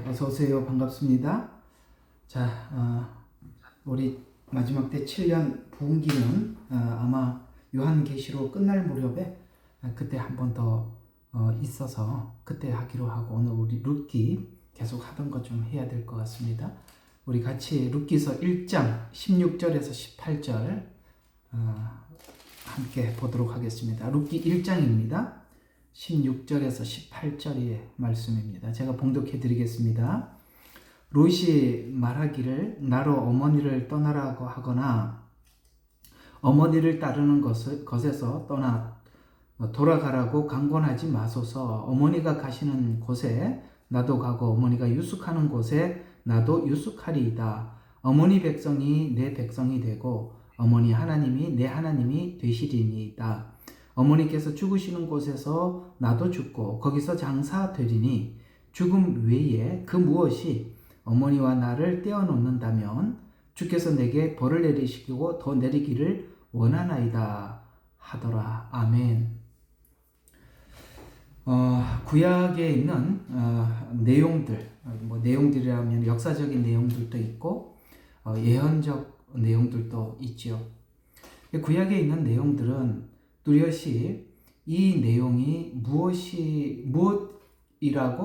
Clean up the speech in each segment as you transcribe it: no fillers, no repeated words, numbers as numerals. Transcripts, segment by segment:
어서 오세요. 반갑습니다. 자, 우리 마지막 때 7년 부흥기는 아마 요한계시록 끝날 무렵에 그때 한 번 더 있어서 그때 하기로 하고 오늘 우리 룻기 계속 하던 것 좀 해야 될 것 같습니다. 우리 같이 룻기서 1장 16절에서 18절 함께 보도록 하겠습니다. 룻기 1장입니다. 16절에서 18절의 말씀입니다. 제가 봉독해 드리겠습니다. 롯이 말하기를 나로 어머니를 떠나라고 하거나 어머니를 따르는 것에서 돌아가라고 강권하지 마소서. 어머니가 가시는 곳에 나도 가고 어머니가 유숙하는 곳에 나도 유숙하리이다. 어머니 백성이 내 백성이 되고 어머니 하나님이 내 하나님이 되시리이다. 어머니께서 죽으시는 곳에서 나도 죽고 거기서 장사되리니 죽음 외에 그 무엇이 어머니와 나를 떼어놓는다면 주께서 내게 벌을 내리시고 더 내리기를 원하나이다 하더라. 아멘. 구약에 있는 내용들, 내용들이라면 역사적인 내용들도 있고 예언적 내용들도 있죠. 구약에 있는 내용들은 뚜렷이 이 내용이 무엇이라고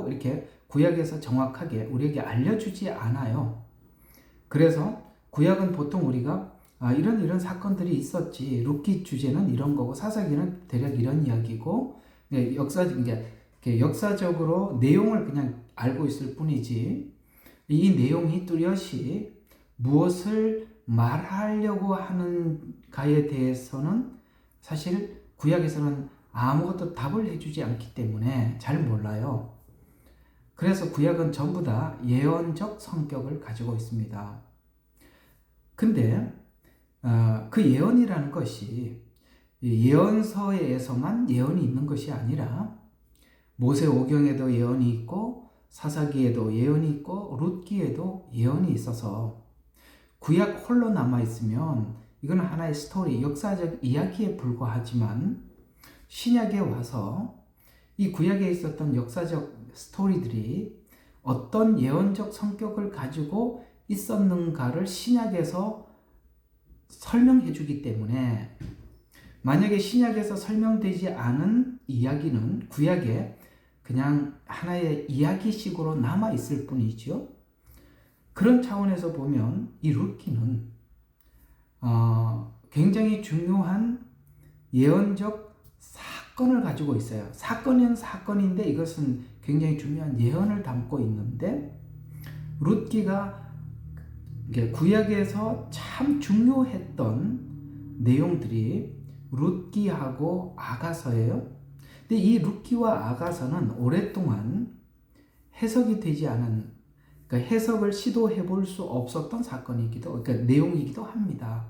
이렇게 구약에서 정확하게 우리에게 알려주지 않아요. 그래서 구약은 보통 우리가 이런 사건들이 있었지. 룻기 주제는 이런 거고 사사기는 대략 이런 이야기고 역사적으로 내용을 그냥 알고 있을 뿐이지 이 내용이 뚜렷이 무엇을 말하려고 하는가에 대해서는 사실 구약에서는 아무것도 답을 해주지 않기 때문에 잘 몰라요. 그래서 구약은 전부 다 예언적 성격을 가지고 있습니다. 근데 그 예언이라는 것이 예언서에서만 예언이 있는 것이 아니라 모세오경에도 예언이 있고 사사기에도 예언이 있고 룻기에도 예언이 있어서 구약 홀로 남아있으면 이건 하나의 스토리, 역사적 이야기에 불과하지만 신약에 와서 이 구약에 있었던 역사적 스토리들이 어떤 예언적 성격을 가지고 있었는가를 신약에서 설명해 주기 때문에 만약에 신약에서 설명되지 않은 이야기는 구약에 그냥 하나의 이야기식으로 남아있을 뿐이죠. 그런 차원에서 보면 이 룻기는 굉장히 중요한 예언적 사건을 가지고 있어요. 사건은 사건인데 이것은 굉장히 중요한 예언을 담고 있는데 룻기가 구약에서 참 중요했던 내용들이 룻기하고 아가서예요. 근데 이 룻기와 아가서는 오랫동안 해석이 되지 않은 해석을 시도해 볼 수 없었던 사건이기도, 내용이기도 합니다.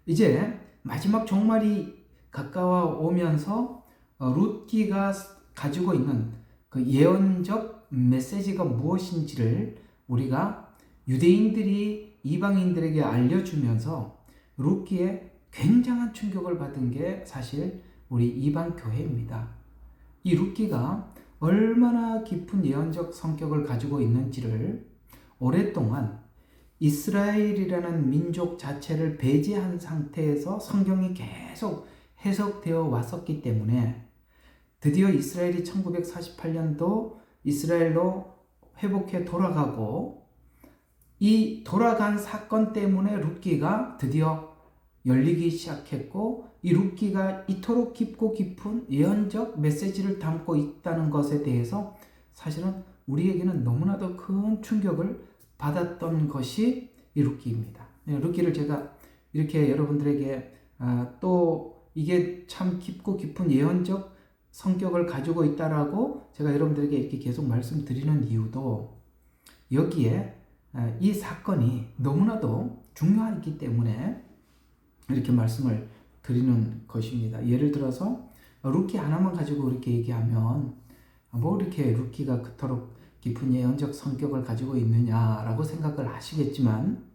이제 마지막 종말이 가까워 오면서 룻기가 가지고 있는 그 예언적 메시지가 무엇인지를 우리가 유대인들이 이방인들에게 알려주면서 룻기에 굉장한 충격을 받은 게 사실 우리 이방 교회입니다. 이 룻기가 얼마나 깊은 예언적 성격을 가지고 있는지를 오랫동안 이스라엘이라는 민족 자체를 배제한 상태에서 성경이 계속 해석되어 왔었기 때문에 드디어 이스라엘이 1948년도 이스라엘로 회복해 돌아가고 이 돌아간 사건 때문에 룻기가 드디어 열리기 시작했고 이 룻기가 이토록 깊고 깊은 예언적 메시지를 담고 있다는 것에 대해서 사실은 우리에게는 너무나도 큰 충격을 받았던 것이 이 룻기입니다. 룻기를 제가 이렇게 여러분들에게 또 이게 참 깊고 깊은 예언적 성격을 가지고 있다라고 제가 여러분들에게 이렇게 계속 말씀드리는 이유도 여기에 이 사건이 너무나도 중요하기 때문에 이렇게 말씀을 드리는 것입니다. 예를 들어서 룻기 하나만 가지고 이렇게 얘기하면 뭐 이렇게 룻기가 그토록 깊은 예언적 성격을 가지고 있느냐라고 생각을 하시겠지만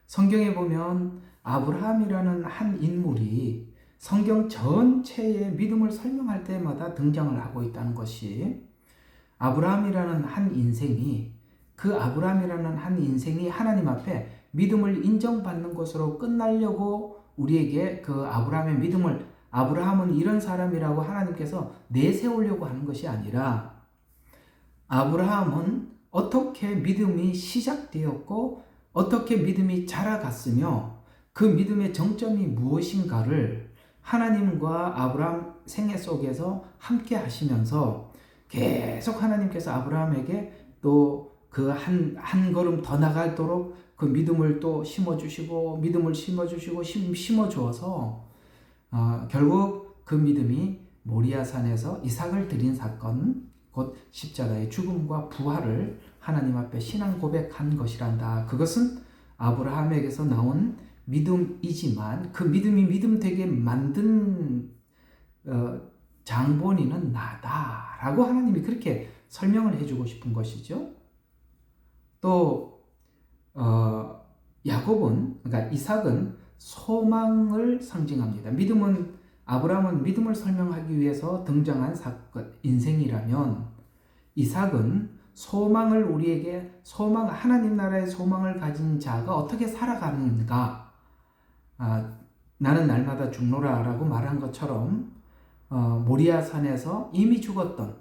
성경에 보면 아브라함이라는 한 인물이 성경 전체의 믿음을 설명할 때마다 등장을 하고 있다는 것이 아브라함이라는 한 인생이 그 아브라함이라는 한 인생이 하나님 앞에 믿음을 인정받는 것으로 끝나려고 우리에게 그 아브라함의 믿음을 아브라함은 이런 사람이라고 하나님께서 내세우려고 하는 것이 아니라 아브라함은 어떻게 믿음이 시작되었고 어떻게 믿음이 자라갔으며 그 믿음의 정점이 무엇인가를 하나님과 아브라함 생애 속에서 함께 하시면서 계속 하나님께서 아브라함에게 또 그 한 걸음 더 나가도록 그 믿음을 또 심어주시고 믿음을 심어주시고 심어주어서 결국 그 믿음이 모리아산에서 이삭을 드린 사건, 곧 십자가의 죽음과 부활을 하나님 앞에 신앙 고백한 것이란다. 그것은 아브라함에게서 나온 믿음이지만 그 믿음이 믿음 되게 만든 장본인은 나다라고 하나님이 그렇게 설명을 해주고 싶은 것이죠. 또 야곱은, 그러니까 이삭은 소망을 상징합니다. 믿음은, 아브라함은 믿음을 설명하기 위해서 등장한 사건, 인생이라면 이삭은 소망을 우리에게, 하나님 나라의 소망을 가진 자가 어떻게 살아가는가, 나는 날마다 죽노라 라고 말한 것처럼 모리아산에서 이미 죽었던,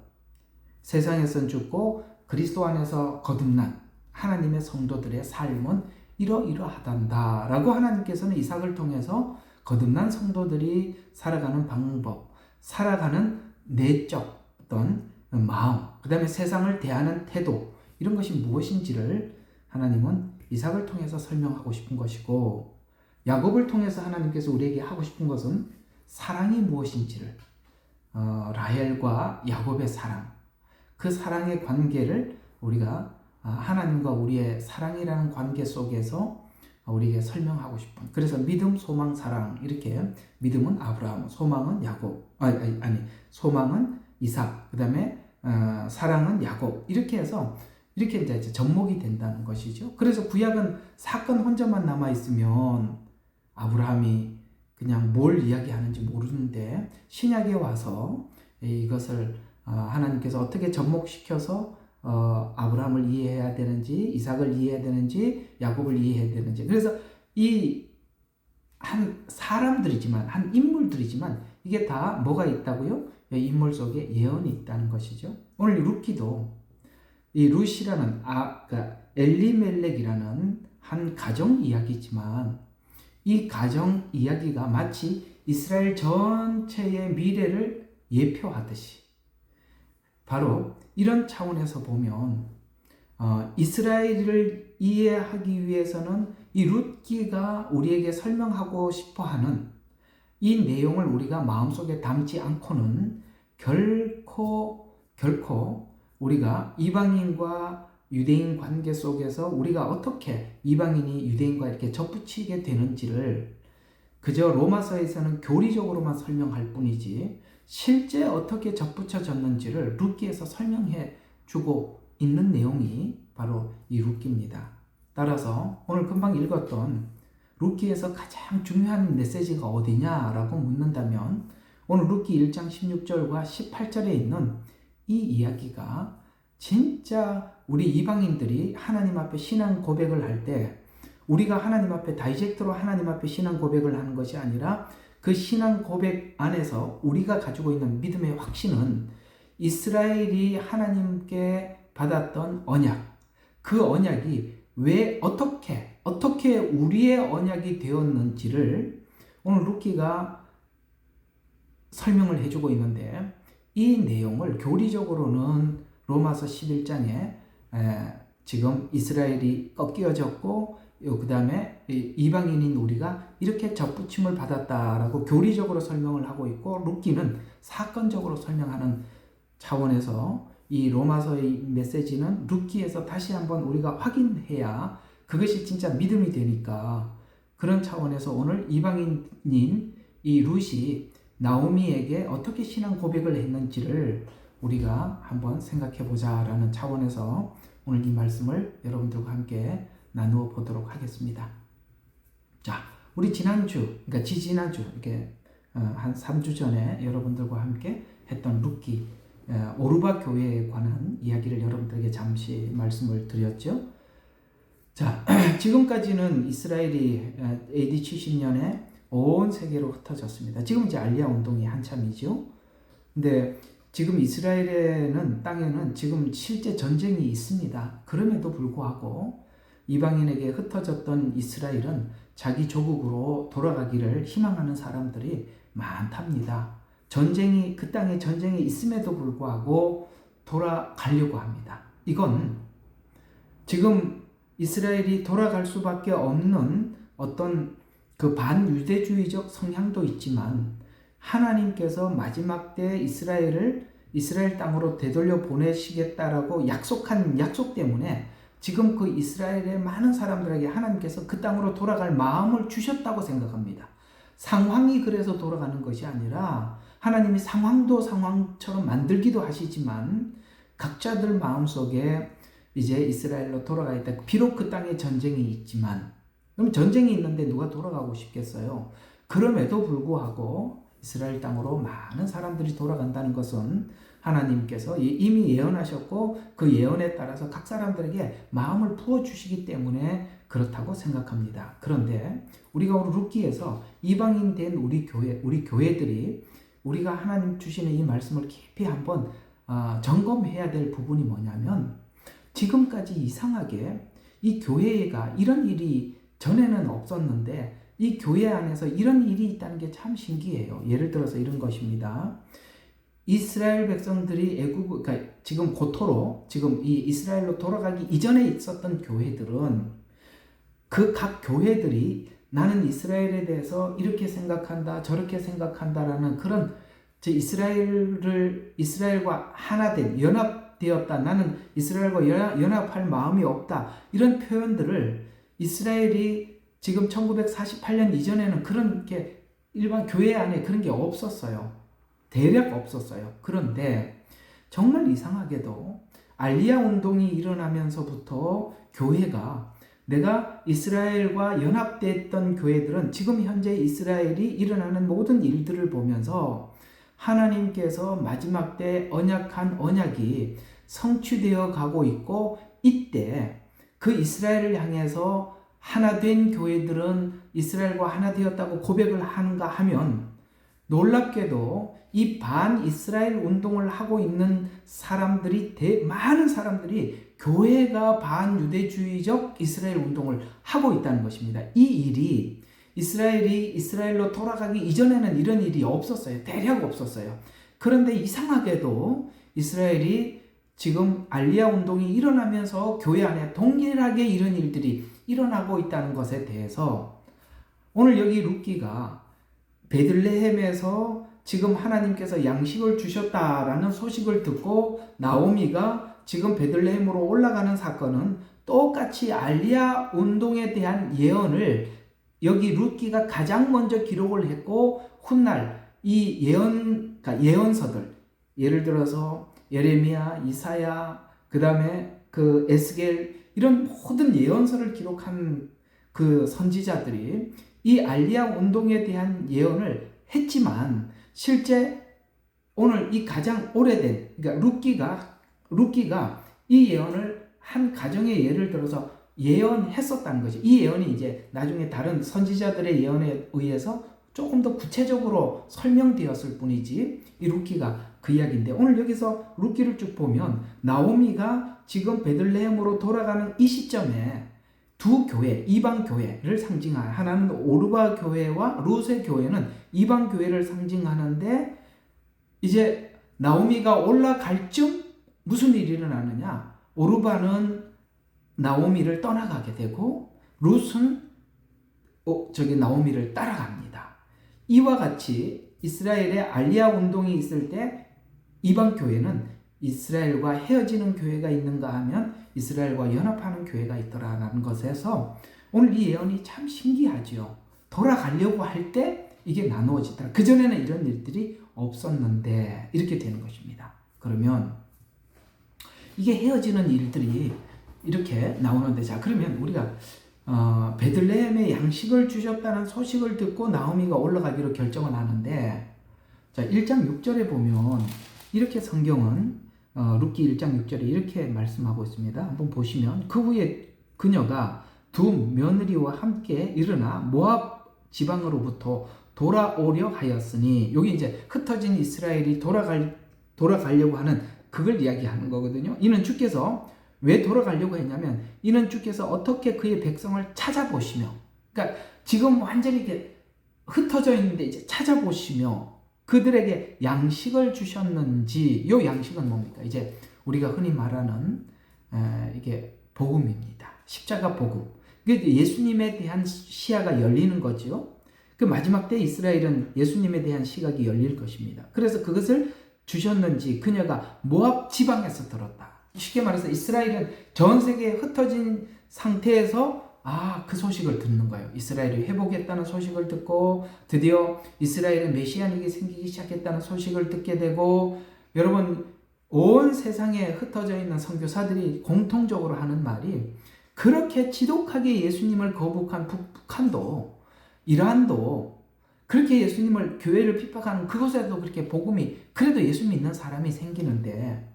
세상에선 죽고 그리스도 안에서 거듭난 하나님의 성도들의 삶은 이러이러하단다 라고 하나님께서는 이삭을 통해서 거듭난 성도들이 살아가는 방법, 살아가는 내적 어떤 마음, 그 다음에 세상을 대하는 태도, 이런 것이 무엇인지를 하나님은 이삭을 통해서 설명하고 싶은 것이고, 야곱을 통해서 하나님께서 우리에게 하고 싶은 것은 사랑이 무엇인지를, 라헬과 야곱의 사랑, 그 사랑의 관계를 우리가 하나님과 우리의 사랑이라는 관계 속에서 우리에게 설명하고 싶은, 그래서 믿음, 소망, 사랑, 이렇게 믿음은 아브라함, 소망은 야곱, 소망은 이삭, 그 다음에 사랑은 야곱, 이렇게 해서 이렇게 이제 접목이 된다는 것이죠. 그래서 구약은 사건 혼자만 남아 있으면 아브라함이 그냥 뭘 이야기하는지 모르는데, 신약에 와서 이것을 하나님께서 어떻게 접목시켜서 아브라함을 이해해야 되는지, 이삭을 이해해야 되는지, 야곱을 이해해야 되는지, 그래서 이 한 사람들이지만, 한 인물들이지만 이게 다 뭐가 있다고요? 이 인물 속에 예언이 있다는 것이죠. 오늘 룻기도 이 룻이라는 그러니까 엘리멜렉이라는 한 가정 이야기지만, 이 가정 이야기가 마치 이스라엘 전체의 미래를 예표하듯이, 바로 이런 차원에서 보면 이스라엘을 이해하기 위해서는 이 룻기가 우리에게 설명하고 싶어하는 이 내용을 우리가 마음속에 담지 않고는 결코 우리가 이방인과 유대인 관계 속에서 우리가 어떻게 이방인이 유대인과 이렇게 접붙이게 되는지를 그저 로마서에서는 교리적으로만 설명할 뿐이지, 실제 어떻게 접붙여졌는지를 룻기에서 설명해 주고 있는 내용이 바로 이 룻기입니다. 따라서 오늘 금방 읽었던 룻기에서 가장 중요한 메시지가 어디냐라고 묻는다면, 오늘 룻기 1장 16절과 18절에 있는 이 이야기가 진짜 우리 이방인들이 하나님 앞에 신앙 고백을 할 때, 우리가 하나님 앞에 다이렉트로 하나님 앞에 신앙 고백을 하는 것이 아니라 그 신앙 고백 안에서 우리가 가지고 있는 믿음의 확신은 이스라엘이 하나님께 받았던 언약, 그 언약이 왜 어떻게 우리의 언약이 되었는지를 오늘 룻기가 설명을 해주고 있는데, 이 내용을 교리적으로는 로마서 11장에 지금 이스라엘이 꺾여졌고 그 다음에 이방인인 우리가 이렇게 접붙임을 받았다라고 교리적으로 설명을 하고 있고, 룻기는 사건적으로 설명하는 차원에서 이 로마서의 메시지는 룻기에서 다시 한번 우리가 확인해야 그것이 진짜 믿음이 되니까, 그런 차원에서 오늘 이방인인 이 룻이 나오미에게 어떻게 신앙 고백을 했는지를 우리가 한번 생각해 보자라는 차원에서 오늘 이 말씀을 여러분들과 함께 나누어 보도록 하겠습니다. 자, 우리 지난주, 그러니까 지지난주, 이렇게 한 3주 전에 여러분들과 함께 했던 룻기 오르바 교회에 관한 이야기를 여러분들에게 잠시 말씀을 드렸죠. 자, 지금까지는 이스라엘이 AD 70년에 온 세계로 흩어졌습니다. 지금 이제 알리아 운동이 한참이죠. 근데 지금 이스라엘에는 땅에는 지금 실제 전쟁이 있습니다. 그럼에도 불구하고 이방인에게 흩어졌던 이스라엘은 자기 조국으로 돌아가기를 희망하는 사람들이 많답니다. 그 땅에 전쟁이 있음에도 불구하고 돌아가려고 합니다. 이건 지금 이스라엘이 돌아갈 수밖에 없는 어떤 그 반유대주의적 성향도 있지만 하나님께서 마지막 때 이스라엘 땅으로 되돌려 보내시겠다라고 약속한 약속 때문에 지금 그 이스라엘의 많은 사람들에게 하나님께서 그 땅으로 돌아갈 마음을 주셨다고 생각합니다. 상황이 그래서 돌아가는 것이 아니라 하나님이 상황도 상황처럼 만들기도 하시지만 각자들 마음속에 이제 이스라엘로 돌아가겠다. 비록 그 땅에 전쟁이 있지만, 그럼 전쟁이 있는데 누가 돌아가고 싶겠어요? 그럼에도 불구하고 이스라엘 땅으로 많은 사람들이 돌아간다는 것은 하나님께서 이미 예언하셨고 그 예언에 따라서 각 사람들에게 마음을 부어주시기 때문에 그렇다고 생각합니다. 그런데 우리가 오늘 룻기에서 이방인 된 우리 교회들이 우리가 하나님 주시는 이 말씀을 깊이 한번 점검해야 될 부분이 뭐냐면, 지금까지 이상하게 이 교회가 이런 일이 전에는 없었는데 이 교회 안에서 이런 일이 있다는 게 참 신기해요. 예를 들어서 이런 것입니다. 이스라엘 백성들이 그러니까 지금 고토로 지금 이 이스라엘로 돌아가기 이전에 있었던 교회들은 그 각 교회들이 나는 이스라엘에 대해서 이렇게 생각한다, 저렇게 생각한다라는 그런 이스라엘과 하나된 연합되었다. 나는 이스라엘과 연합할 마음이 없다. 이런 표현들을 이스라엘이 지금 1948년 이전에는 그런 게 일반 교회 안에 그런 게 없었어요. 대략 없었어요. 그런데 정말 이상하게도 알리아 운동이 일어나면서부터 교회가 내가 이스라엘과 연합됐던 교회들은 지금 현재 이스라엘이 일어나는 모든 일들을 보면서 하나님께서 마지막 때 언약한 언약이 성취되어 가고 있고, 이때 그 이스라엘을 향해서 하나된 교회들은 이스라엘과 하나 되었다고 고백을 하는가 하면, 놀랍게도 이 반 이스라엘 운동을 하고 있는 사람들이 많은 사람들이 교회가 반유대주의적 이스라엘 운동을 하고 있다는 것입니다. 이 일이 이스라엘이 이스라엘로 돌아가기 이전에는 이런 일이 없었어요. 대략 없었어요. 그런데 이상하게도 이스라엘이 지금 알리아 운동이 일어나면서 교회 안에 동일하게 이런 일들이 일어나고 있다는 것에 대해서 오늘 여기 룻기가 베들레헴에서 지금 하나님께서 양식을 주셨다라는 소식을 듣고 나오미가 지금 베들레헴으로 올라가는 사건은 똑같이 알리아 운동에 대한 예언을 여기 룻기가 가장 먼저 기록을 했고, 훗날 이 예언서들, 예를 들어서 예레미야, 이사야, 그 다음에 그 에스겔, 이런 모든 예언서를 기록한 그 선지자들이 이 알리아 운동에 대한 예언을 했지만, 실제 오늘 이 가장 오래된, 그러니까 룻기가 이 예언을 한 가정의 예를 들어서 예언했었다는 거죠. 이 예언이 이제 나중에 다른 선지자들의 예언에 의해서 조금 더 구체적으로 설명되었을 뿐이지, 이 룻기가 그 이야기인데, 오늘 여기서 룻기를 쭉 보면 나오미가 지금 베들레헴으로 돌아가는 이 시점에 두 교회, 이방 교회를 상징하는, 하나는 오르바 교회와 룻의 교회는 이방 교회를 상징하는데, 이제 나오미가 올라갈 쯤 무슨 일이 일어나느냐? 오르바는 나오미를 떠나가게 되고 룻은 나오미를 따라갑니다. 이와 같이 이스라엘의 알리아 운동이 있을 때 이방 교회는 이스라엘과 헤어지는 교회가 있는가 하면 이스라엘과 연합하는 교회가 있더라라는 것에서 오늘 이 예언이 참 신기하죠. 돌아가려고 할 때 이게 나누어지더라. 그전에는 이런 일들이 없었는데 이렇게 되는 것입니다. 그러면 이게 헤어지는 일들이 이렇게 나오는데, 자, 그러면 우리가 베들레헴에 양식을 주셨다는 소식을 듣고 나오미가 올라가기로 결정을 하는데, 자, 1장 6절에 보면 이렇게 성경은 룻기 1장 6절에 이렇게 말씀하고 있습니다. 한번 보시면 그 후에 그녀가 두 며느리와 함께 일어나 모압 지방으로부터 돌아오려 하였으니, 여기 이제 흩어진 이스라엘이 돌아가려고 하는 그걸 이야기하는 거거든요. 이는 주께서 왜 돌아가려고 했냐면, 이는 주께서 어떻게 그의 백성을 찾아보시며, 그러니까 지금 완전히 이렇게 흩어져 있는데 이제 찾아보시며 그들에게 양식을 주셨는지. 요 양식은 뭡니까? 이제 우리가 흔히 말하는 이게 복음입니다. 십자가 복음. 예수님에 대한 시야가 열리는 거죠. 그 마지막 때 이스라엘은 예수님에 대한 시각이 열릴 것입니다. 그래서 그것을 주셨는지 그녀가 모압 지방에서 들었다. 쉽게 말해서 이스라엘은 전 세계에 흩어진 상태에서 그 소식을 듣는 거예요. 이스라엘이 회복했다는 소식을 듣고 드디어 이스라엘의 메시아닉이 생기기 시작했다는 소식을 듣게 되고, 여러분 온 세상에 흩어져 있는 선교사들이 공통적으로 하는 말이, 그렇게 지독하게 예수님을 거부한 북한도, 이란도, 그렇게 예수님을, 교회를 핍박하는 그곳에도 그렇게 복음이, 그래도 예수 믿는 사람이 생기는데,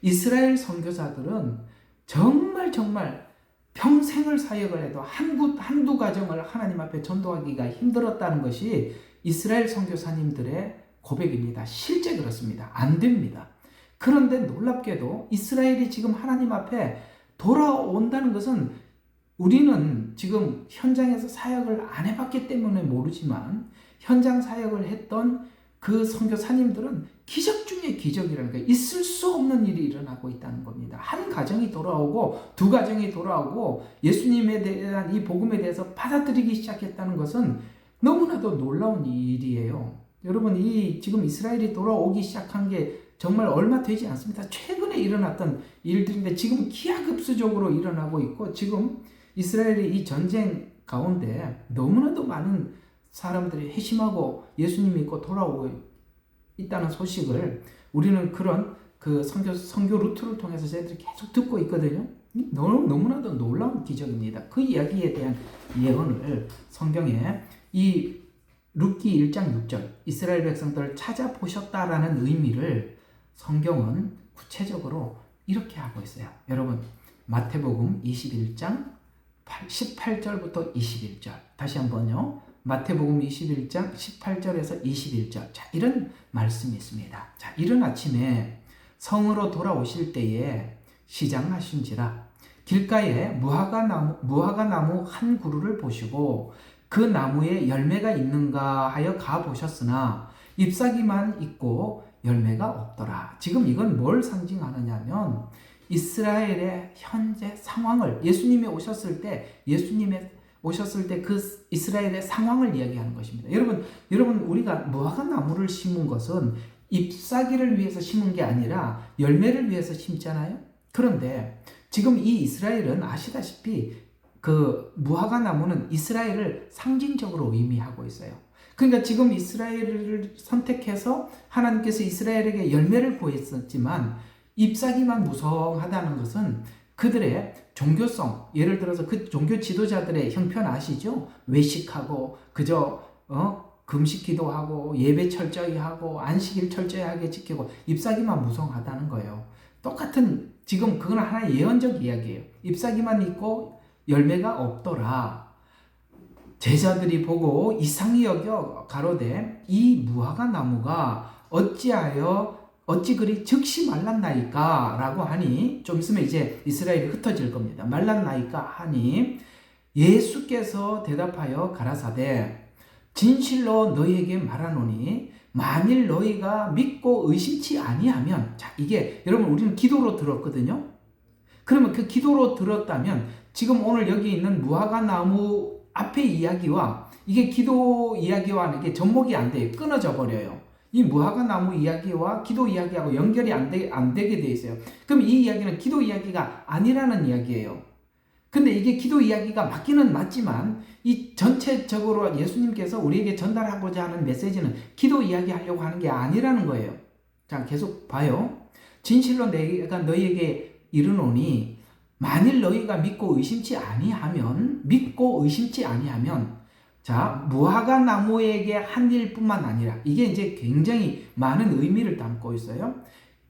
이스라엘 선교사들은 정말 평생을 사역을 해도 한두 가정을 하나님 앞에 전도하기가 힘들었다는 것이 이스라엘 선교사님들의 고백입니다. 실제 그렇습니다. 안 됩니다. 그런데 놀랍게도 이스라엘이 지금 하나님 앞에 돌아온다는 것은, 우리는 지금 현장에서 사역을 안 해봤기 때문에 모르지만 현장 사역을 했던 그 선교사님들은 기적 중에 기적이라는 거예요. 있을 수 없는 일이 일어나고 있다는 겁니다. 한 가정이 돌아오고 두 가정이 돌아오고 예수님에 대한 이 복음에 대해서 받아들이기 시작했다는 것은 너무나도 놀라운 일이에요. 여러분, 이 지금 이스라엘이 돌아오기 시작한 게 정말 얼마 되지 않습니다. 최근에 일어났던 일들인데 지금 기하급수적으로 일어나고 있고, 지금 이스라엘이 이 전쟁 가운데 너무나도 많은 사람들이 회심하고 예수님 믿고 돌아오고 있다는 소식을 우리는 그런 그 선교 루트를 통해서 저희들이 계속 듣고 있거든요. 너무나도 놀라운 기적입니다. 그 이야기에 대한 예언을 성경에 이 룻기 1장 6절 이스라엘 백성들을 찾아보셨다라는 의미를 성경은 구체적으로 이렇게 하고 있어요. 여러분, 마태복음 21장 18절부터 21절 다시 한번요. 마태복음 21장 18절에서 21절. 자, 이런 말씀이 있습니다. 자, 이른 아침에 성으로 돌아오실 때에 시장하신지라 길가에 무화과 나무 한 그루를 보시고 그 나무에 열매가 있는가 하여 가 보셨으나 잎사귀만 있고 열매가 없더라. 지금 이건 뭘 상징하느냐면 이스라엘의 현재 상황을, 예수님이 오셨을 때 그 이스라엘의 상황을 이야기하는 것입니다. 여러분 우리가 무화과 나무를 심은 것은 잎사귀를 위해서 심은 게 아니라 열매를 위해서 심잖아요. 그런데 지금 이 이스라엘은 아시다시피 그 무화과 나무는 이스라엘을 상징적으로 의미하고 있어요. 그러니까 지금 이스라엘을 선택해서 하나님께서 이스라엘에게 열매를 보였었지만 잎사귀만 무성하다는 것은 그들의 종교성, 예를 들어서 그 종교 지도자들의 형편 아시죠? 외식하고 그저 금식 기도하고 예배 철저히 하고 안식일 철저히 하게 지키고 잎사귀만 무성하다는 거예요. 똑같은, 지금 그건 하나의 예언적 이야기예요. 잎사귀만 있고 열매가 없더라. 제자들이 보고 이상히 여겨 가로되 이 무화과 나무가 어찌 그리 즉시 말랐나이까? 라고 하니, 좀 있으면 이제 이스라엘이 흩어질 겁니다. 말랐나이까? 하니 예수께서 대답하여 가라사대 진실로 너희에게 말하노니 만일 너희가 믿고 의심치 아니하면, 자, 이게 여러분 우리는 기도로 들었거든요. 그러면 그 기도로 들었다면 지금 오늘 여기 있는 무화과 나무 앞의 이야기와 이게 기도 이야기와 이게 접목이 안 돼요. 끊어져 버려요. 이 무화과 나무 이야기와 기도 이야기하고 연결이 안 되게 돼 있어요. 그럼 이 이야기는 기도 이야기가 아니라는 이야기예요. 근데 이게 기도 이야기가 맞기는 맞지만 이 전체적으로 예수님께서 우리에게 전달하고자 하는 메시지는 기도 이야기하려고 하는 게 아니라는 거예요. 자, 계속 봐요. 진실로 내가 너희에게 이르노니 만일 너희가 믿고 의심치 아니하면, 자, 무화과 나무에게 한 일뿐만 아니라, 이게 이제 굉장히 많은 의미를 담고 있어요.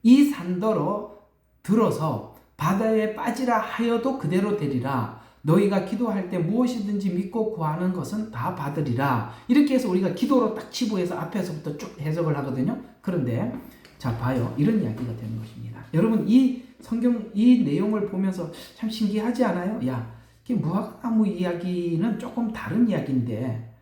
이 산더러 들어서 바다에 빠지라 하여도 그대로 되리라. 너희가 기도할 때 무엇이든지 믿고 구하는 것은 다 받으리라. 이렇게 해서 우리가 기도로 딱 치부해서 앞에서부터 쭉 해석을 하거든요. 그런데 자 봐요. 이런 이야기가 되는 것입니다. 여러분 이 성경 이 내용을 보면서 참 신기하지 않아요? 야, 무화과나무 이야기는 조금 다른 이야기인데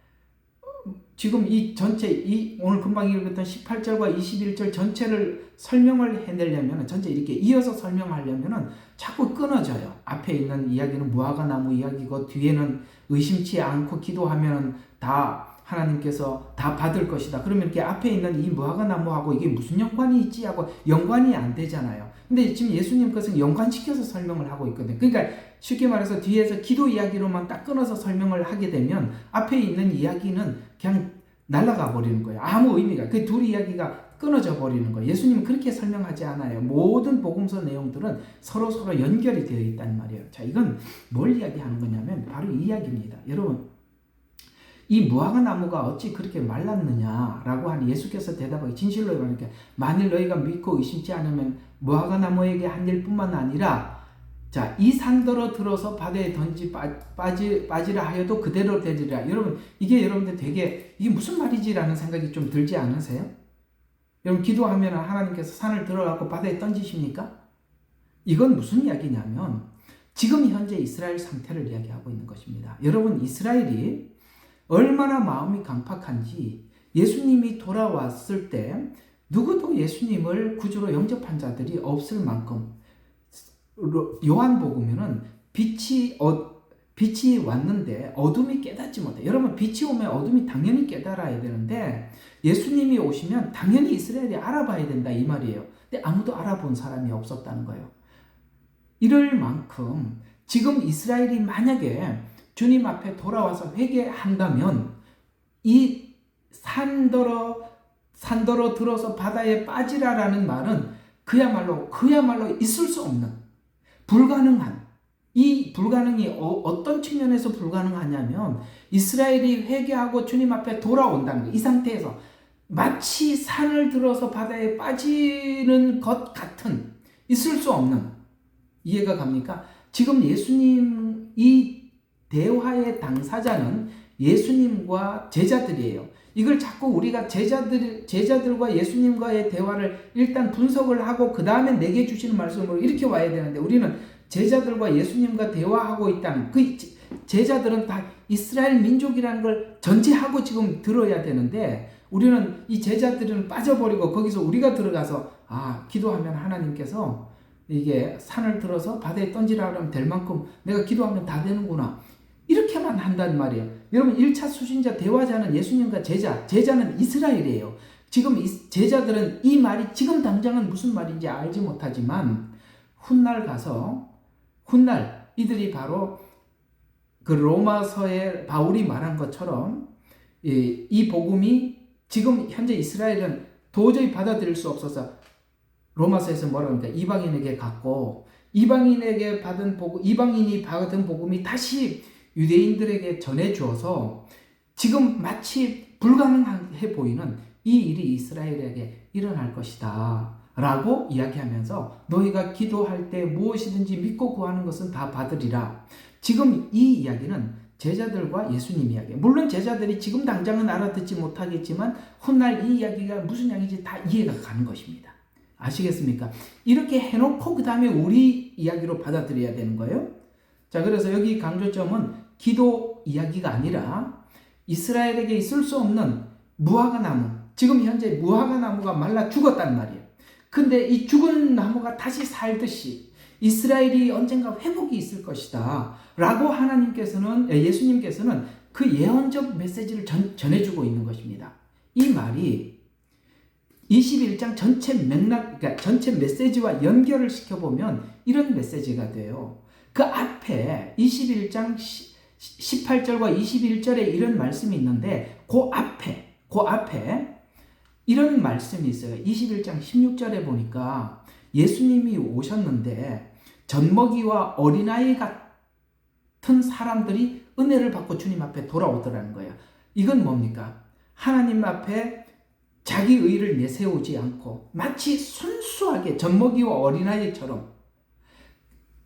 지금 이 전체 이 오늘 금방 읽었던 18절과 21절 전체를 설명을 해내려면 전체 이렇게 이어서 설명하려면 자꾸 끊어져요. 앞에 있는 이야기는 무화과나무 이야기고 뒤에는 의심치 않고 기도하면 다 하나님께서 다 받을 것이다. 그러면 이렇게 앞에 있는 이 무화과나무하고 이게 무슨 연관이 있지 하고 연관이 안 되잖아요. 근데 지금 예수님 것은 연관시켜서 설명을 하고 있거든요. 그러니까 쉽게 말해서 뒤에서 기도 이야기로만 딱 끊어서 설명을 하게 되면 앞에 있는 이야기는 그냥 날아가 버리는 거예요. 아무 의미가 그 둘 이야기가 끊어져 버리는 거예요. 예수님은 그렇게 설명하지 않아요. 모든 복음서 내용들은 서로 연결이 되어 있단 말이에요. 자, 이건 뭘 이야기하는 거냐면 바로 이 이야기입니다. 여러분 이 무화과나무가 어찌 그렇게 말랐느냐라고 하니 예수께서 대답하기 진실로 이러니까 만일 너희가 믿고 의심치 않으면 무화과나무에게 한 일뿐만 아니라 자, 이 산더러 들어서 바다에 빠지라 하여도 그대로 되리라. 여러분 이게 여러분들 되게 이게 무슨 말이지라는 생각이 좀 들지 않으세요? 여러분 기도하면 하나님께서 산을 들어가고 바다에 던지십니까? 이건 무슨 이야기냐면 지금 현재 이스라엘 상태를 이야기하고 있는 것입니다. 여러분 이스라엘이 얼마나 마음이 강팍한지 예수님이 돌아왔을 때 누구도 예수님을 구주로 영접한 자들이 없을 만큼 요한복음에는 빛이 왔는데 어둠이 깨닫지 못해. 여러분 빛이 오면 어둠이 당연히 깨달아야 되는데 예수님이 오시면 당연히 이스라엘이 알아봐야 된다 이 말이에요. 근데 아무도 알아본 사람이 없었다는 거예요. 이럴 만큼 지금 이스라엘이 만약에 주님 앞에 돌아와서 회개한다면 이 산더러 들어서 바다에 빠지라라는 말은 그야말로 있을 수 없는 불가능한 이 불가능이 어떤 측면에서 불가능하냐면 이스라엘이 회개하고 주님 앞에 돌아온다는 거예요. 이 상태에서 마치 산을 들어서 바다에 빠지는 것 같은 있을 수 없는 이해가 갑니까? 지금 예수님 이 대화의 당사자는 예수님과 제자들이에요. 이걸 자꾸 우리가 제자들과 예수님과의 대화를 일단 분석을 하고 그 다음에 내게 주시는 말씀으로 이렇게 와야 되는데 우리는 제자들과 예수님과 대화하고 있다는 그 제자들은 다 이스라엘 민족이라는 걸 전제하고 지금 들어야 되는데 우리는 이 제자들은 빠져버리고 거기서 우리가 들어가서 기도하면 하나님께서 이게 산을 들어서 바다에 던지라 그러면 될 만큼 내가 기도하면 다 되는구나. 이렇게만 한단 말이에요. 여러분 1차 수신자 대화자는 예수님과 제자는 이스라엘이에요. 지금 제자들은 이 말이 지금 당장은 무슨 말인지 알지 못하지만 훗날 이들이 바로 그 로마서에 바울이 말한 것처럼 이 복음이 지금 현재 이스라엘은 도저히 받아들일 수 없어서 로마서에서 뭐라고 합니까? 이방인에게 갔고 이방인이 받은 복음이 다시 유대인들에게 전해주어서 지금 마치 불가능해 보이는 이 일이 이스라엘에게 일어날 것이다 라고 이야기하면서 너희가 기도할 때 무엇이든지 믿고 구하는 것은 다 받으리라. 지금 이 이야기는 제자들과 예수님 이야기. 물론 제자들이 지금 당장은 알아듣지 못하겠지만 훗날 이 이야기가 무슨 이야기인지 다 이해가 가는 것입니다. 아시겠습니까? 이렇게 해놓고 그 다음에 우리 이야기로 받아들여야 되는 거예요. 자, 그래서 여기 강조점은 기도 이야기가 아니라 이스라엘에게 있을 수 없는 무화과나무. 지금 현재 무화과나무가 말라 죽었단 말이에요. 근데 이 죽은 나무가 다시 살듯이 이스라엘이 언젠가 회복이 있을 것이다 라고 예수님께서는 그 예언적 메시지를 전해주고 있는 것입니다. 이 말이 21장 전체 맥락, 그러니까 전체 메시지와 연결을 시켜보면 이런 메시지가 돼요. 그 앞에 21장 18절과 21절에 이런 말씀이 있는데 그 앞에 이런 말씀이 있어요. 21장 16절에 보니까 예수님이 오셨는데 젖먹이와 어린아이 같은 사람들이 은혜를 받고 주님 앞에 돌아오더라는 거예요. 이건 뭡니까? 하나님 앞에 자기 의를 내세우지 않고 마치 순수하게 젖먹이와 어린아이처럼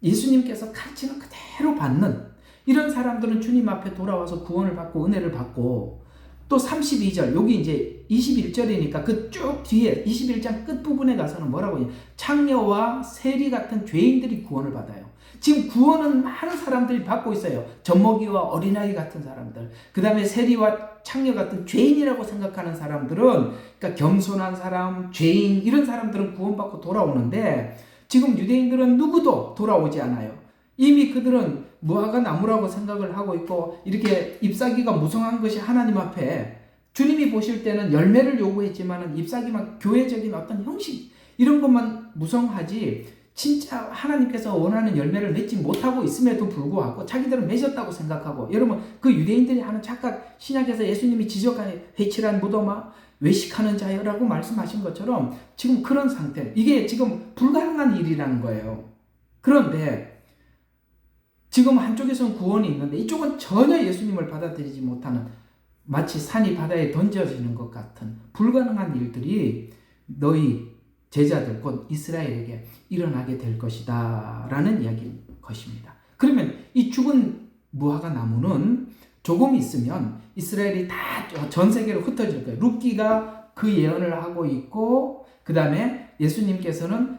예수님께서 가르치는 그대로 받는 이런 사람들은 주님 앞에 돌아와서 구원을 받고 은혜를 받고, 또 32절, 여기 이제 21절이니까 그 쭉 뒤에 21장 끝부분에 가서는 뭐라고 해요? 창녀와 세리 같은 죄인들이 구원을 받아요. 지금 구원은 많은 사람들이 받고 있어요. 젖먹이와 어린아이 같은 사람들, 그 다음에 세리와 창녀 같은 죄인이라고 생각하는 사람들은, 그러니까 겸손한 사람, 죄인, 이런 사람들은 구원받고 돌아오는데, 지금 유대인들은 누구도 돌아오지 않아요. 이미 그들은 무화과 나무라고 생각을 하고 있고, 이렇게 잎사귀가 무성한 것이 하나님 앞에 주님이 보실 때는 열매를 요구했지만 잎사귀만 교회적인 어떤 형식 이런 것만 무성하지 진짜 하나님께서 원하는 열매를 맺지 못하고 있음에도 불구하고 자기들은 맺었다고 생각하고, 여러분 그 유대인들이 하는 착각, 신약에서 예수님이 지적한 회칠한 무덤아 외식하는 자여라고 말씀하신 것처럼 지금 그런 상태, 이게 지금 불가능한 일이라는 거예요. 그런데 지금 한쪽에서는 구원이 있는데 이쪽은 전혀 예수님을 받아들이지 못하는, 마치 산이 바다에 던져지는 것 같은 불가능한 일들이 너희 제자들 곧 이스라엘에게 일어나게 될 것이다 라는 이야기인 것입니다. 그러면 이 죽은 무화과 나무는 조금 있으면 이스라엘이 다 전 세계로 흩어질 거예요. 룻기가 그 예언을 하고 있고, 그 다음에 예수님께서는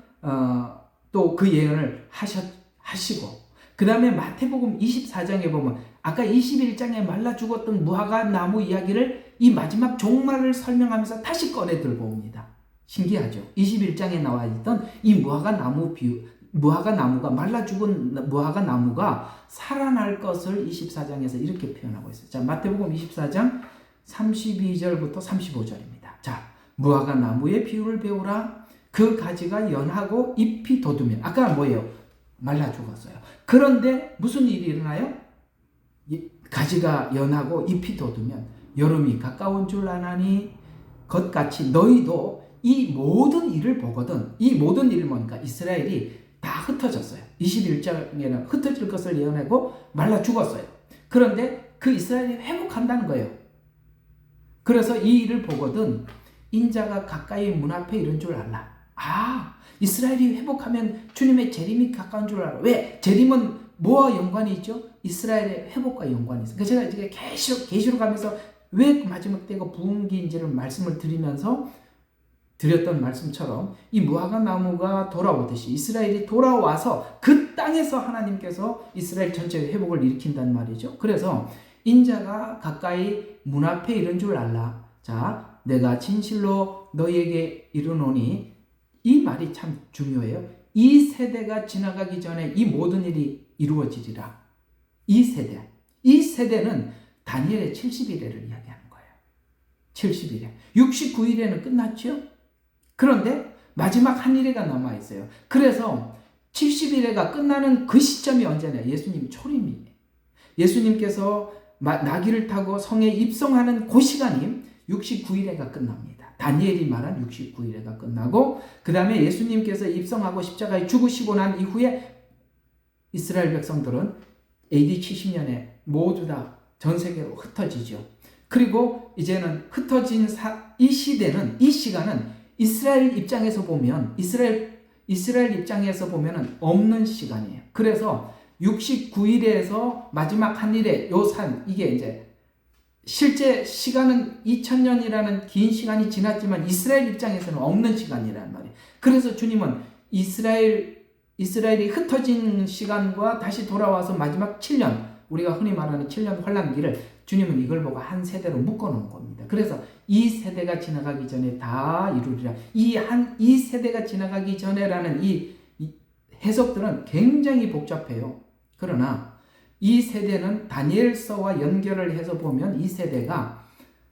또 그 예언을 하시고, 그 다음에 마태복음 24장에 보면 아까 21장에 말라 죽었던 무화과 나무 이야기를 이 마지막 종말을 설명하면서 다시 꺼내 들고 옵니다. 신기하죠? 21장에 나와 있던 이 무화과 나무 비유, 무화과 나무가, 말라 죽은 무화과 나무가 살아날 것을 24장에서 이렇게 표현하고 있어요. 자, 마태복음 24장 32절부터 35절입니다. 자, 무화과 나무의 비유를 배우라. 그 가지가 연하고 잎이 돋으면, 아까 뭐예요? 말라 죽었어요. 그런데 무슨 일이 일어나요? 가지가 연하고 잎이 돋으면 여름이 가까운 줄 아나니 것같이 너희도 이 모든 일을 보거든. 이 모든 일은 뭐니까 이스라엘이 다 흩어졌어요. 21장에는 흩어질 것을 예언하고 말라 죽었어요. 그런데 그 이스라엘이 회복한다는 거예요. 그래서 이 일을 보거든 인자가 가까이 문 앞에 이른 줄 알라. 이스라엘이 회복하면 주님의 재림이 가까운 줄 알아. 왜? 재림은 뭐와 연관이 있죠? 이스라엘의 회복과 연관이 있어요. 그래서 제가 이제 계시록 가면서 왜 마지막 때가 부흥기인지를 말씀을 드리면서 드렸던 말씀처럼 이 무화과 나무가 돌아오듯이 이스라엘이 돌아와서 그 땅에서 하나님께서 이스라엘 전체의 회복을 일으킨단 말이죠. 그래서 인자가 가까이 문 앞에 이른 줄 알라. 자, 내가 진실로 너희에게 이르노니, 이 말이 참 중요해요. 이 세대가 지나가기 전에 이 모든 일이 이루어지리라. 이 세대는 다니엘의 70일에를 이야기하는 거예요. 70일에. 69일에는 끝났죠? 그런데 마지막 한 일회가 남아있어요. 그래서 70일회가 끝나는 그 시점이 언제냐? 예수님 초림이에요. 예수님께서 나귀를 타고 성에 입성하는 그 시간이 69일회가 끝납니다. 다니엘이 말한 69일회가 끝나고, 그 다음에 예수님께서 입성하고 십자가에 죽으시고 난 이후에 이스라엘 백성들은 AD 70년에 모두 다 전 세계로 흩어지죠. 그리고 이제는 흩어진 이 시간은 이스라엘 입장에서 보면, 이스라엘 입장에서 보면은 없는 시간이에요. 그래서 69일에서 마지막 한 일에 이게 이제 실제 시간은 2000년이라는 긴 시간이 지났지만 이스라엘 입장에서는 없는 시간이란 말이에요. 그래서 주님은 이스라엘이 흩어진 시간과 다시 돌아와서 마지막 7년, 우리가 흔히 말하는 7년 환란기를 주님은 이걸 보고 한 세대로 묶어놓은 겁니다. 그래서 이 세대가 지나가기 전에 다 이루리라. 이 세대가 지나가기 전에라는 이 해석들은 굉장히 복잡해요. 그러나 이 세대는 다니엘서와 연결을 해서 보면 이 세대가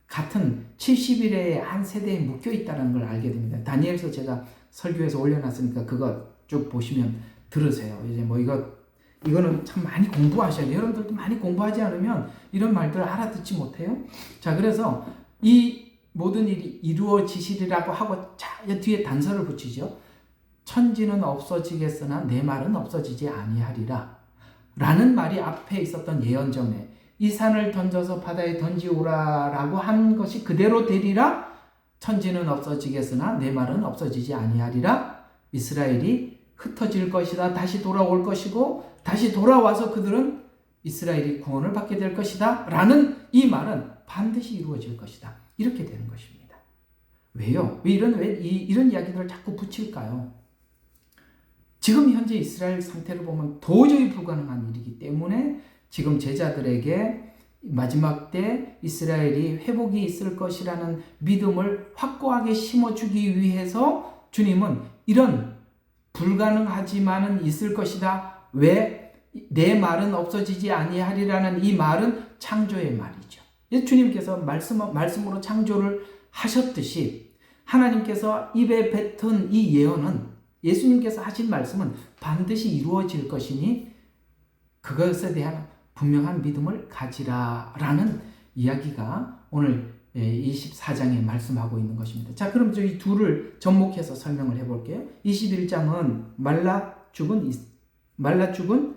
같은 70일의 한 세대에 묶여 있다는 걸 알게 됩니다. 다니엘서 제가 설교에서 올려놨으니까 그거 쭉 보시면 들으세요. 이제 뭐 이거는 참 많이 공부하셔야 돼요. 여러분들도 많이 공부하지 않으면 이런 말들을 알아듣지 못해요. 자, 그래서 이 모든 일이 이루어지시리라고 하고, 자, 뒤에 단서를 붙이죠. 천지는 없어지겠으나 내 말은 없어지지 아니하리라 라는 말이 앞에 있었던 예언전에 이 산을 던져서 바다에 던지오라 라고 한 것이 그대로 되리라 천지는 없어지겠으나 내 말은 없어지지 아니하리라. 이스라엘이 흩어질 것이다. 다시 돌아올 것이고 다시 돌아와서 그들은 이스라엘이 구원을 받게 될 것이다. 라는 이 말은 반드시 이루어질 것이다. 이렇게 되는 것입니다. 왜요? 왜 이런 이야기들을 자꾸 붙일까요? 지금 현재 이스라엘 상태를 보면 도저히 불가능한 일이기 때문에 지금 제자들에게 마지막 때 이스라엘이 회복이 있을 것이라는 믿음을 확고하게 심어주기 위해서 주님은 이런 불가능하지만은 있을 것이다. 왜? 내 말은 없어지지 아니하리라는 이 말은 창조의 말이죠. 주님께서 말씀으로 창조를 하셨듯이 하나님께서 입에 뱉은 이 예언은 예수님께서 하신 말씀은 반드시 이루어질 것이니 그것에 대한 분명한 믿음을 가지라라는 이야기가 오늘 24장에 말씀하고 있는 것입니다. 자, 그럼 저희 둘을 접목해서 설명을 해볼게요. 21장은 말라 죽은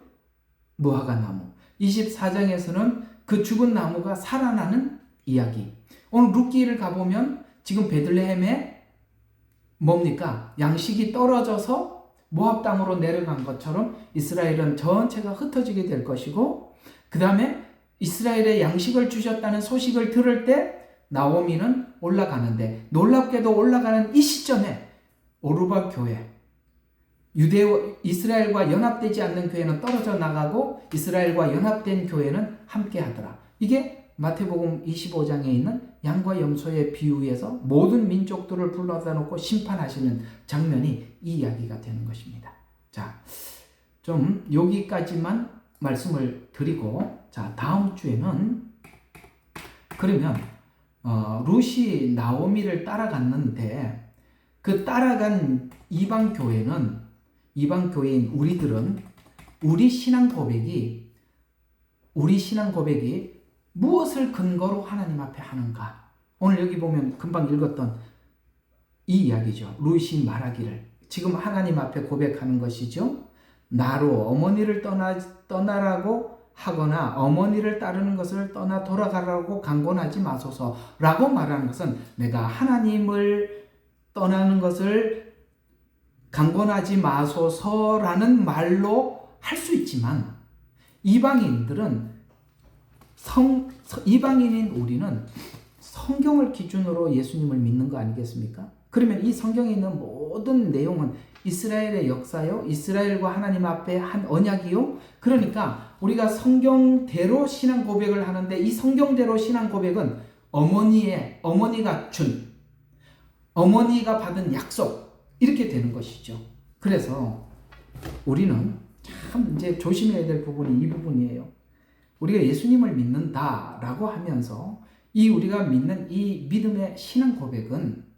무화과 나무. 24장에서는 그 죽은 나무가 살아나는 이야기. 오늘 룻기를 가보면 지금 베들레헴에 뭡니까? 양식이 떨어져서 모압 땅으로 내려간 것처럼 이스라엘은 전체가 흩어지게 될 것이고 그 다음에 이스라엘의 양식을 주셨다는 소식을 들을 때 나오미는 올라가는데 놀랍게도 올라가는 이 시점에 오르바 교회 이스라엘과 연합되지 않는 교회는 떨어져 나가고 이스라엘과 연합된 교회는 함께 하더라. 이게 마태복음 25장에 있는 양과 염소의 비유에서 모든 민족들을 불러다 놓고 심판하시는 장면이 이 이야기가 되는 것입니다. 자, 좀 여기까지만 말씀을 드리고 자, 다음 주에는 그러면 룻이 나오미를 따라갔는데 그 따라간 이방 교회인 우리들은 우리 신앙 고백이 무엇을 근거로 하나님 앞에 하는가? 오늘 여기 보면 금방 읽었던 이 이야기죠. 룻이 말하기를 지금 하나님 앞에 고백하는 것이죠. 나로 어머니를 떠나라고 하거나 어머니를 따르는 것을 떠나 돌아가라고 강권하지 마소서라고 말하는 것은 내가 하나님을 떠나는 것을 강권하지 마소서라는 말로 할 수 있지만 이방인인 우리는 성경을 기준으로 예수님을 믿는 거 아니겠습니까? 그러면 이 성경에 있는 모든 내용은 이스라엘의 역사요, 이스라엘과 하나님 앞에 한 언약이요. 그러니까 우리가 성경대로 신앙 고백을 하는데 이 성경대로 신앙 고백은 어머니가 받은 약속 이렇게 되는 것이죠. 그래서 우리는 참 이제 조심해야 될 부분이 이 부분이에요. 우리가 예수님을 믿는다라고 하면서 우리가 믿는 이 믿음의 신앙 고백은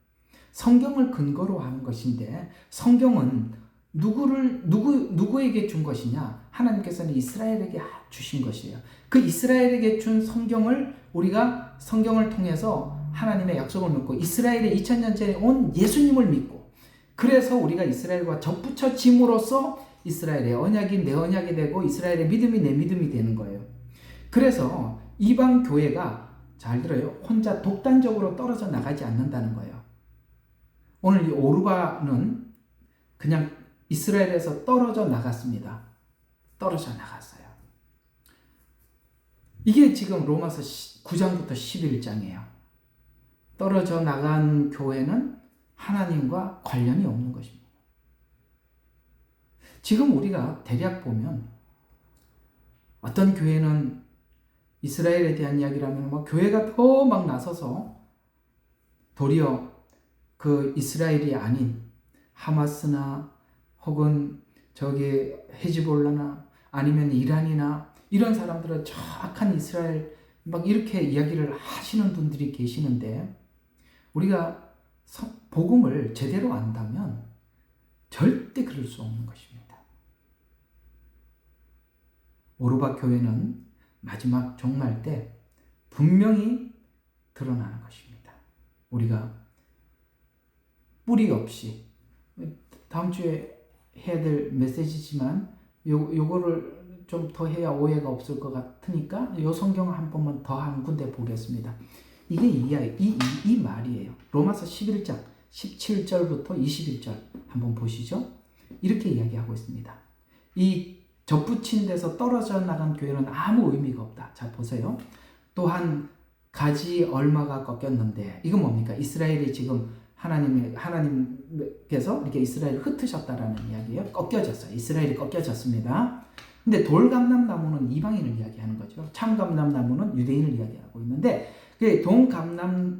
성경을 근거로 하는 것인데 성경은 누구에게 준 것이냐? 하나님께서는 이스라엘에게 주신 것이에요. 그 이스라엘에게 준 성경을 우리가 성경을 통해서 하나님의 약속을 믿고 이스라엘의 2000년 전에 온 예수님을 믿고 그래서 우리가 이스라엘과 접붙여짐으로써 이스라엘의 언약이 내 언약이 되고 이스라엘의 믿음이 내 믿음이 되는 거예요. 그래서 이방 교회가 잘 들어요. 혼자 독단적으로 떨어져 나가지 않는다는 거예요. 오늘 이 오르바는 그냥 이스라엘에서 떨어져 나갔습니다. 떨어져 나갔어요. 이게 지금 로마서 9장부터 11장이에요. 떨어져 나간 교회는 하나님과 관련이 없는 것입니다. 지금 우리가 대략 보면 어떤 교회는 이스라엘에 대한 이야기를 하면 교회가 더 막 나서서 도리어 그 이스라엘이 아닌 하마스나 혹은 저기 헤즈볼라나 아니면 이란이나 이런 사람들은 저 악한 이스라엘 막 이렇게 이야기를 하시는 분들이 계시는데 우리가 복음을 제대로 안다면 절대 그럴 수 없는 것입니다. 오르바 교회는 마지막 종말 때 분명히 드러나는 것입니다. 우리가 뿌리 없이 다음 주에 해야 될 메시지지만 요거를 좀 더 해야 오해가 없을 것 같으니까 요 성경을 한 번만 더 한 군데 보겠습니다. 이게 이 말이에요. 로마서 11장 17절부터 21절 한번 보시죠. 이렇게 이야기하고 있습니다. 이 접붙인 데서 떨어져 나간 교회는 아무 의미가 없다. 자, 보세요. 또한 가지 얼마가 꺾였는데, 이건 뭡니까? 이스라엘이 지금 하나님께서 이렇게 이스라엘을 흩으셨다라는 이야기예요. 꺾여졌어요. 이스라엘이 꺾여졌습니다. 근데 돌감람나무는 이방인을 이야기하는 거죠. 참감람나무는 유대인을 이야기하고 있는데,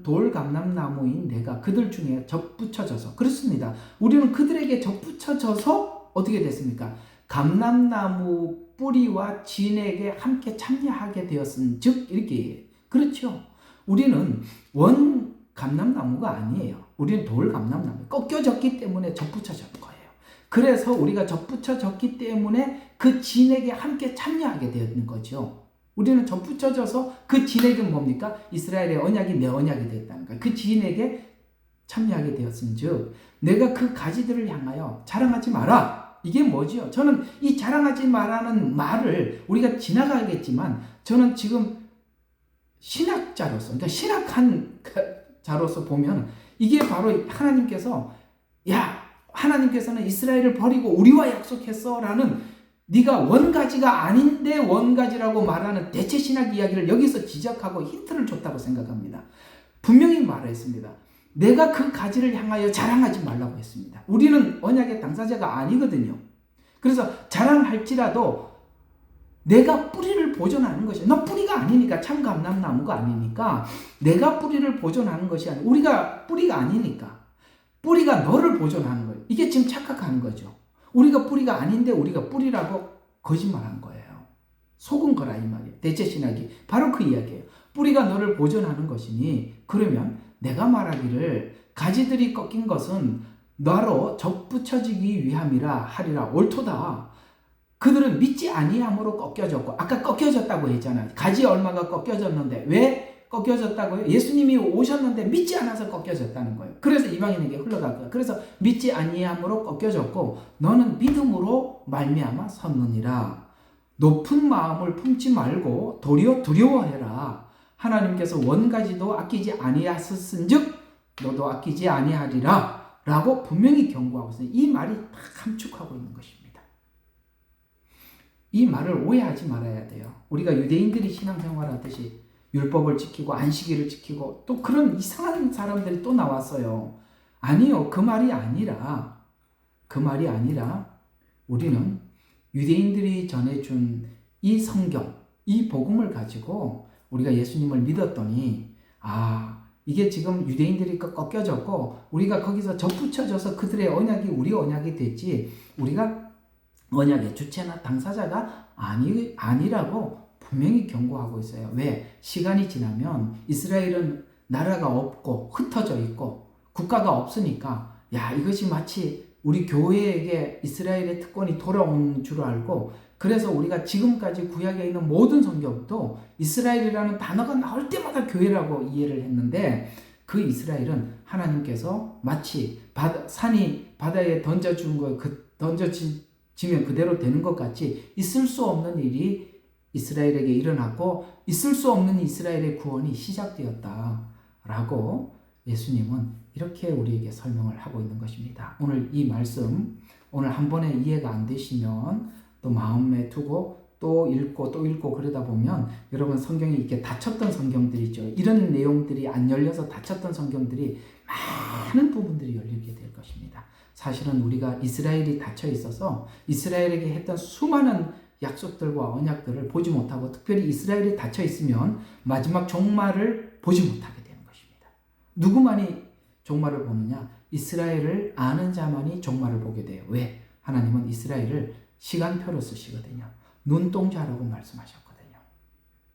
돌감람나무인 내가 그들 중에 접붙여져서, 그렇습니다. 우리는 그들에게 접붙여져서 어떻게 됐습니까? 감람나무 뿌리와 진에게 함께 참여하게 되었은즉, 이렇게. 그렇죠. 우리는 원 감람나무가 아니에요. 우리는 돌감람나무. 꺾여졌기 때문에 접붙여진 거예요. 그래서 우리가 접붙여졌기 때문에 그 진에게 함께 참여하게 되는 거죠. 우리는 접붙여져서 그 진에게 뭡니까? 이스라엘의 언약이 내 언약이 됐다는 거예요. 그 진에게 참여하게 되었은즉 내가 그 가지들을 향하여 자랑하지 마라. 이게 뭐지요? 저는 이 자랑하지 마라는 말을 우리가 지나가겠지만, 저는 지금 신학자로서, 그러니까 신학한 자로서 보면 이게 바로 하나님께서는 이스라엘을 버리고 우리와 약속했어 라는, 네가 원가지가 아닌데 원가지라고 말하는 대체 신학 이야기를 여기서 지적하고 힌트를 줬다고 생각합니다. 분명히 말했습니다. 내가 그 가지를 향하여 자랑하지 말라고 했습니다. 우리는 언약의 당사자가 아니거든요. 그래서 자랑할지라도 내가 뿌리를 보존하는 것이, 너 뿌리가 아니니까, 참감람나무가 아니니까 내가 뿌리를 보존하는 것이 아니라, 우리가 뿌리가 아니니까 뿌리가 너를 보존하는 거예요. 이게 지금 착각하는 거죠. 우리가 뿌리가 아닌데 우리가 뿌리라고 거짓말한 거예요. 속은 거라 이 말이에요. 대체 신학이 바로 그 이야기예요. 뿌리가 너를 보존하는 것이니, 그러면 내가 말하기를 가지들이 꺾인 것은 너로 접붙여지기 위함이라 하리라. 옳도다. 그들은 믿지 아니함으로 꺾여졌고, 아까 꺾여졌다고 했잖아요. 가지 얼마가 꺾여졌는데 왜 꺾여졌다고요? 예수님이 오셨는데 믿지 않아서 꺾여졌다는 거예요. 그래서 이방인에게 흘러갈 거예요. 그래서 믿지 아니함으로 꺾여졌고 너는 믿음으로 말미암아 섰느니라. 높은 마음을 품지 말고 도리어 두려워해라. 하나님께서 원가지도 아끼지 아니하셨은즉 너도 아끼지 아니하리라 라고 분명히 경고하고 있어요. 이 말이 다 함축하고 있는 것입니다. 이 말을 오해하지 말아야 돼요. 우리가 유대인들이 신앙생활하듯이 율법을 지키고 안식일을 지키고 또 그런 이상한 사람들이 또 나왔어요. 아니요. 그 말이 아니라 우리는 유대인들이 전해준 이 성경, 이 복음을 가지고 우리가 예수님을 믿었더니, 이게 지금 유대인들이 꺾여졌고 우리가 거기서 접붙여져서 그들의 언약이 우리 언약이 됐지, 우리가 언약의 주체나 당사자가 아니라고 분명히 경고하고 있어요. 왜? 시간이 지나면 이스라엘은 나라가 없고 흩어져 있고 국가가 없으니까, 이것이 마치 우리 교회에게 이스라엘의 특권이 돌아온 줄 알고, 그래서 우리가 지금까지 구약에 있는 모든 성경도 이스라엘이라는 단어가 나올 때마다 교회라고 이해를 했는데, 그 이스라엘은 하나님께서 마치 산이 바다에 던져준 거, 던져지면 그대로 되는 것 같이 있을 수 없는 일이 이스라엘에게 일어났고 있을 수 없는 이스라엘의 구원이 시작되었다라고 예수님은 이렇게 우리에게 설명을 하고 있는 것입니다. 오늘 이 말씀, 오늘 한 번에 이해가 안 되시면 또 마음에 두고 또 읽고 그러다 보면 여러분 성경이 이렇게 닫혔던 성경들이 있죠. 이런 내용들이 안 열려서 닫혔던 성경들이 많은 부분들이 열리게 될 것입니다. 사실은 우리가 이스라엘이 닫혀 있어서 이스라엘에게 했던 수많은 약속들과 언약들을 보지 못하고, 특별히 이스라엘이 닫혀 있으면 마지막 종말을 보지 못하게 되는 것입니다. 누구만이 종말을 보느냐? 이스라엘을 아는 자만이 종말을 보게 돼요. 왜? 하나님은 이스라엘을 시간표로 쓰시거든요. 눈동자라고 말씀하셨거든요.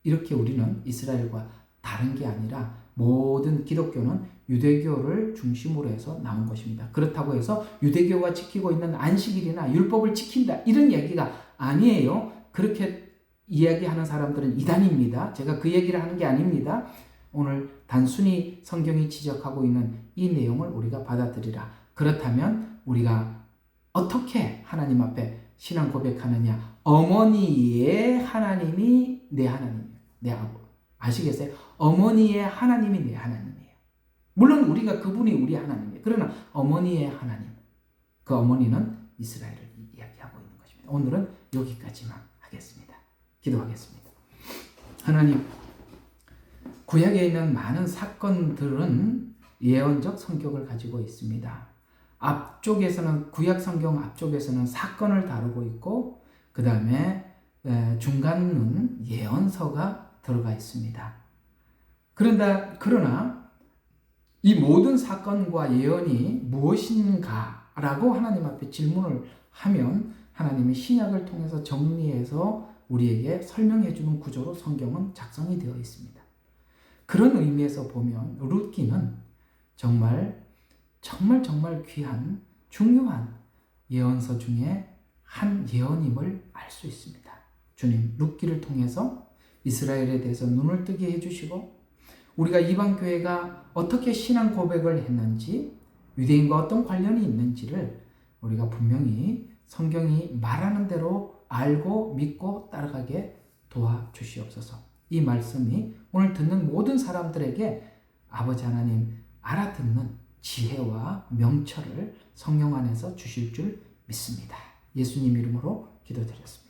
이렇게 우리는 이스라엘과 다른 게 아니라 모든 기독교는 유대교를 중심으로 해서 나온 것입니다. 그렇다고 해서 유대교가 지키고 있는 안식일이나 율법을 지킨다, 이런 얘기가 아니에요. 그렇게 이야기하는 사람들은 이단입니다. 제가 그 얘기를 하는 게 아닙니다. 오늘 단순히 성경이 지적하고 있는 이 내용을 우리가 받아들이라. 그렇다면 우리가 어떻게 하나님 앞에 신앙 고백하느냐? 어머니의 하나님이 내 하나님이에요. 내 아버. 아시겠어요? 어머니의 하나님이 내 하나님이에요. 물론 우리가 그분이 우리 하나님이에요. 그러나 어머니의 하나님, 그 어머니는 이스라엘을 이야기하고 있는 것입니다. 오늘은 여기까지만 하겠습니다. 기도하겠습니다. 하나님, 구약에 있는 많은 사건들은 예언적 성격을 가지고 있습니다. 앞쪽에서는 구약 성경 앞쪽에서는 사건을 다루고 있고 그 다음에 중간은 예언서가 들어가 있습니다. 그러나 이 모든 사건과 예언이 무엇인가라고 하나님 앞에 질문을 하면 하나님이 신약을 통해서 정리해서 우리에게 설명해 주는 구조로 성경은 작성이 되어 있습니다. 그런 의미에서 보면 룻기는 정말 귀한 중요한 예언서 중에 한 예언임을 알 수 있습니다. 주님, 룻기를 통해서 이스라엘에 대해서 눈을 뜨게 해주시고 우리가 이방 교회가 어떻게 신앙 고백을 했는지 유대인과 어떤 관련이 있는지를 우리가 분명히 성경이 말하는 대로 알고 믿고 따라가게 도와주시옵소서. 이 말씀이 오늘 듣는 모든 사람들에게 아버지 하나님 알아듣는 지혜와 명철을 성령 안에서 주실 줄 믿습니다. 예수님 이름으로 기도드렸습니다.